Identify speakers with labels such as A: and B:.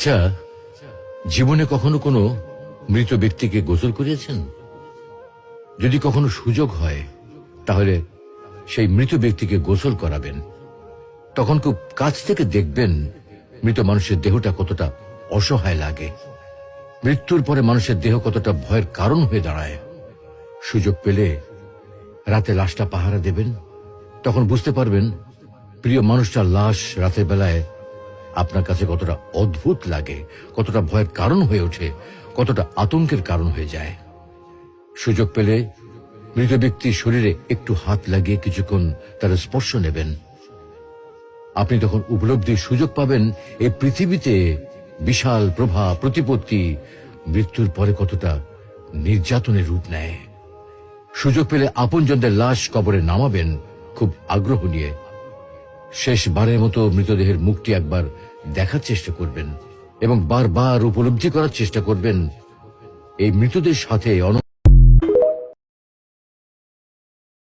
A: আচ্ছা, জীবনে কখনো কোনো মৃত ব্যক্তিকে গোসল করিয়েছেন? যদি কখনো সুযোগ হয় তাহলে সেই মৃত ব্যক্তিকে গোসল করাবেন। তখন খুব কাছ থেকে দেখবেন মৃত মানুষের দেহটা কতটা অসহায় লাগে, মৃত্যুর পরে মানুষের দেহ কতটা ভয়ের কারণ হয়ে দাঁড়ায়। সুযোগ পেলে রাতে লাশটা পাহারা দেবেন, তখন বুঝতে পারবেন প্রিয় মানুষটার লাশ রাতের বেলায় আপনার কাছে কতটা অদ্ভুত লাগে, কতটা ভয়ের কারণ হয়ে ওঠে, কতটা আতঙ্কের কারণ হয়ে যায়। সুযোগ পেলে মৃত ব্যক্তির শরীরে একটু হাত লাগিয়ে কিছুক্ষণ তার স্পর্শ নেবেন। আপনি তখন উপলব্ধির সুযোগ পাবেন এই পৃথিবীতে বিশাল প্রভা প্রতিপত্তি মৃত্যুর পরে কতটা নির্যাতনের রূপ নেয়। সুযোগ পেলে আপনজনদের লাশ কবরে নামাবেন খুব আগ্রহ নিয়ে। শেষবারের মতো মৃতদেহের মুখটি একবার দেখার চেষ্টা করবেন এবং বারবার উপলব্ধি করার চেষ্টা করবেন এই মৃতদের সাথে